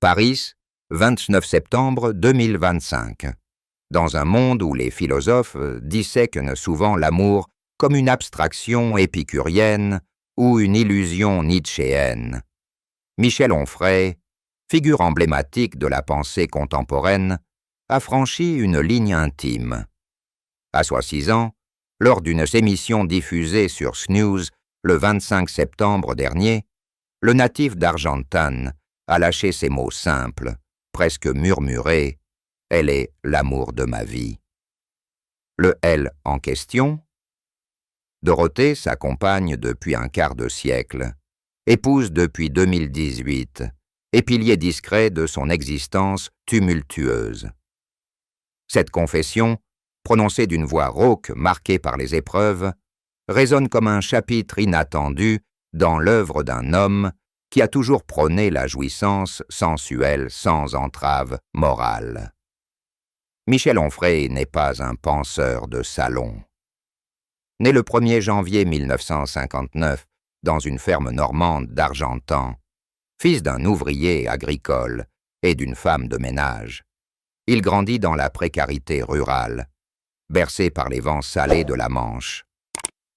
Paris, 29 septembre 2025. Dans un monde où les philosophes dissèquent souvent l'amour comme une abstraction épicurienne ou une illusion nietzschéenne, Michel Onfray, figure emblématique de la pensée contemporaine, a franchi une ligne intime. À 66 ans, lors d'une émission diffusée sur Snooze le 25 septembre dernier, le natif d'Argentane a lâché ces mots simples, presque murmurés: « Elle est l'amour de ma vie ». Le « elle » en question? Dorothée s'accompagne depuis un quart de siècle, épouse depuis 2018 et pilier discret de son existence tumultueuse. Cette confession, prononcée d'une voix rauque marquée par les épreuves, résonne comme un chapitre inattendu dans l'œuvre d'un homme qui a toujours prôné la jouissance sensuelle sans entrave morale. Michel Onfray n'est pas un penseur de salon. Né le 1er janvier 1959 dans une ferme normande d'Argentan, fils d'un ouvrier agricole et d'une femme de ménage, il grandit dans la précarité rurale, bercé par les vents salés de la Manche.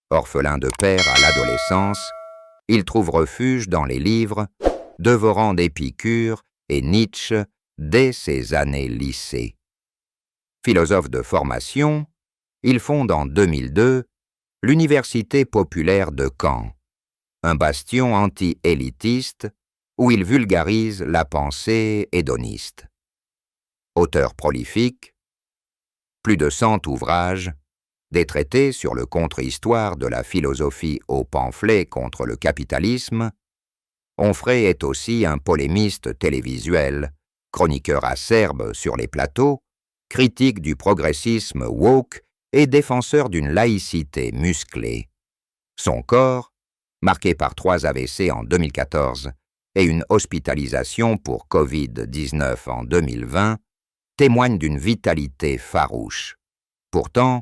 Orphelin de père à l'adolescence, il trouve refuge dans les livres, dévorant d'Épicure et Nietzsche dès ses années lycée. Philosophe de formation, il fonde en 2002 l'Université populaire de Caen, un bastion anti-élitiste où il vulgarise la pensée hédoniste. Auteur prolifique, plus de 100 ouvrages, des traités sur le contre-histoire de la philosophie aux pamphlets contre le capitalisme, Onfray est aussi un polémiste télévisuel, chroniqueur acerbe sur les plateaux, critique du progressisme woke et défenseur d'une laïcité musclée. Son corps, marqué par 3 AVC en 2014 et une hospitalisation pour Covid-19 en 2020, témoigne d'une vitalité farouche. Pourtant,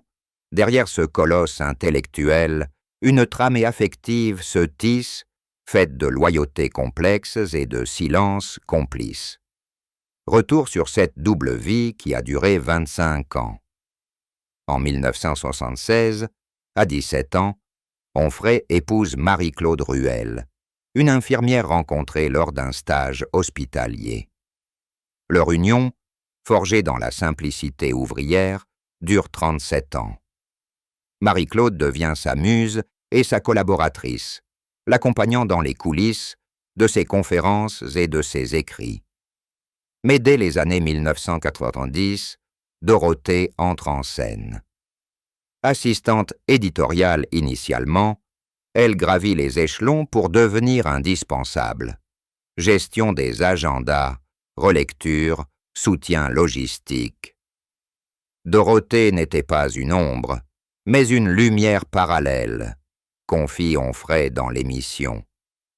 derrière ce colosse intellectuel, une trame affective se tisse, faite de loyautés complexes et de silences complices. Retour sur cette double vie qui a duré 25 ans. En 1976, à 17 ans, Onfray épouse Marie-Claude Ruel, une infirmière rencontrée lors d'un stage hospitalier. Leur union, forgée dans la simplicité ouvrière, dure 37 ans. Marie-Claude devient sa muse et sa collaboratrice, l'accompagnant dans les coulisses de ses conférences et de ses écrits. Mais dès les années 1990, Dorothée entre en scène. Assistante éditoriale initialement, elle gravit les échelons pour devenir indispensable. Gestion des agendas, relecture, soutien logistique. Dorothée n'était pas une ombre, mais une lumière parallèle, confie Onfray dans l'émission,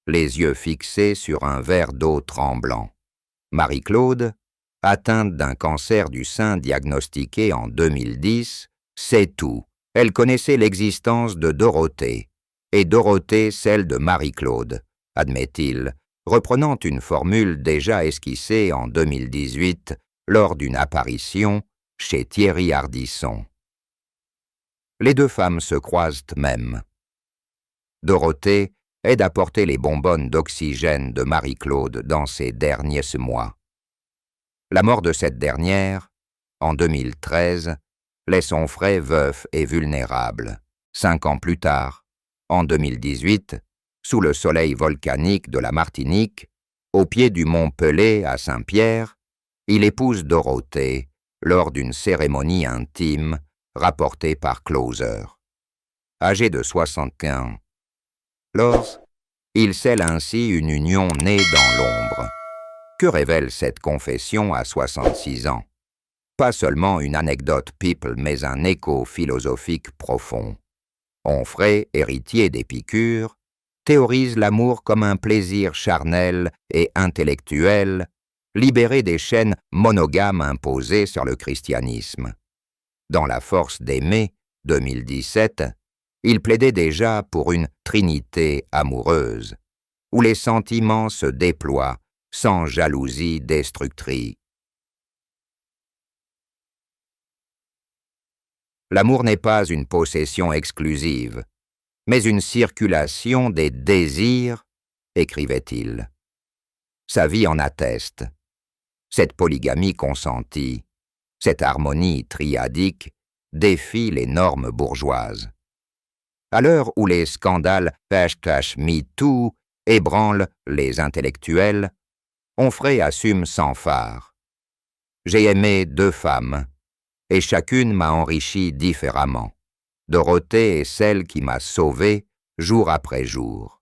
les yeux fixés sur un verre d'eau tremblant. Marie-Claude, atteinte d'un cancer du sein diagnostiqué en 2010, sait tout. Elle connaissait l'existence de Dorothée, et Dorothée celle de Marie-Claude, admet-il, reprenant une formule déjà esquissée en 2018 lors d'une apparition chez Thierry Ardisson. Les deux femmes se croisent même. Dorothée aide à porter les bonbonnes d'oxygène de Marie-Claude dans ses derniers mois. La mort de cette dernière, en 2013, laisse Onfray veuf et vulnérable. 5 ans plus tard, en 2018, sous le soleil volcanique de la Martinique, au pied du mont Pelé à Saint-Pierre, il épouse Dorothée lors d'une cérémonie intime rapportée par Closer. Âgé de 61 ans, il scelle ainsi une union née dans l'ombre. Que révèle cette confession à 66 ans? Pas seulement une anecdote people, mais un écho philosophique profond. Onfray, héritier d'Épicure, théorise l'amour comme un plaisir charnel et intellectuel, libéré des chaînes monogames imposées sur le christianisme. Dans La force d'aimer, 2017, il plaidait déjà pour une trinité amoureuse, où les sentiments se déploient sans jalousie destructrice. L'amour n'est pas une possession exclusive, mais une circulation des désirs, écrivait-il. Sa vie en atteste. Cette polygamie consentie, cette harmonie triadique défie les normes bourgeoises. À l'heure où les scandales #MeToo ébranlent les intellectuels, Onfray assume sans phare. J'ai aimé 2 femmes, et chacune m'a enrichi différemment. Dorothée est celle qui m'a sauvé jour après jour.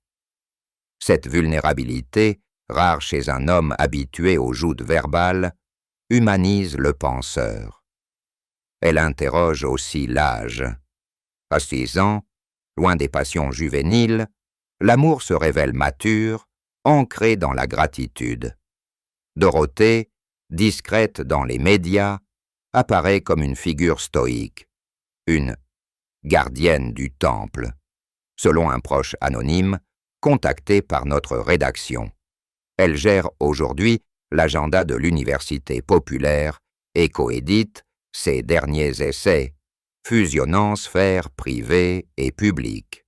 Cette vulnérabilité, rare chez un homme habitué aux joutes verbales, humanise le penseur. Elle interroge aussi l'âge. À 6 ans, loin des passions juvéniles, l'amour se révèle mature, ancré dans la gratitude. Dorothée, discrète dans les médias, apparaît comme une figure stoïque, une gardienne du temple, selon un proche anonyme contacté par notre rédaction. Elle gère aujourd'hui l'agenda de l'université populaire et coédite ses derniers essais, fusionnant sphères privées et publiques.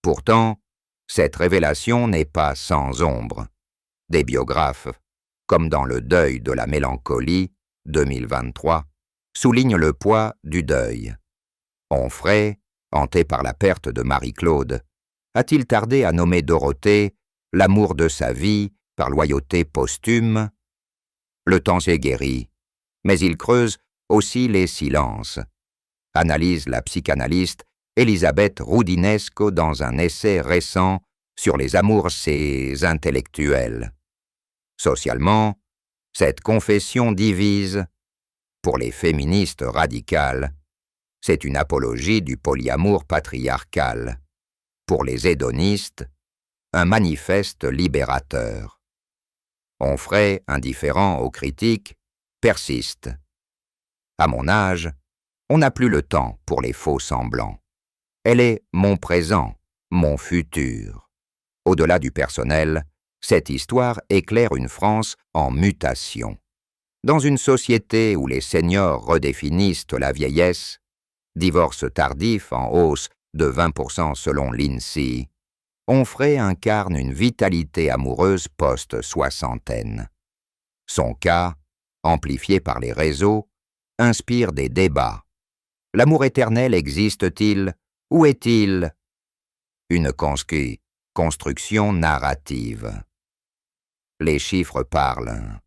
Pourtant, cette révélation n'est pas sans ombre. Des biographes, comme dans Le deuil de la mélancolie, 2023, soulignent le poids du deuil. Onfray, hanté par la perte de Marie-Claude, a-t-il tardé à nommer Dorothée l'amour de sa vie par loyauté posthume? Le temps s'est guéri, mais il creuse aussi les silences, analyse la psychanalyste Elisabeth Roudinesco dans un essai récent sur les amours intellectuels. Socialement, cette confession divise. Pour les féministes radicales, c'est une apologie du polyamour patriarcal. Pour les hédonistes, un manifeste libérateur. Onfray, indifférent aux critiques, persiste. À mon âge, on n'a plus le temps pour les faux semblants. Elle est mon présent, mon futur. Au-delà du personnel, cette histoire éclaire une France en mutation. Dans une société où les seniors redéfinissent la vieillesse, divorce tardif en hausse de 20% selon l'INSEE, Onfray incarne une vitalité amoureuse post-soixantaine. Son cas, amplifié par les réseaux, inspire des débats. L'amour éternel existe-t-il? Où est-il? Une construction narrative. Les chiffres parlent.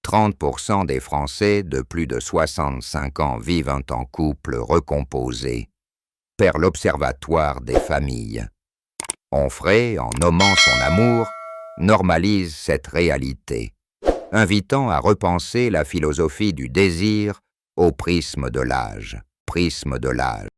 30% des Français de plus de 65 ans vivent en couple recomposé, perd l'Observatoire des familles. Onfray, en nommant son amour, normalise cette réalité, invitant à repenser la philosophie du désir au prisme de l'âge.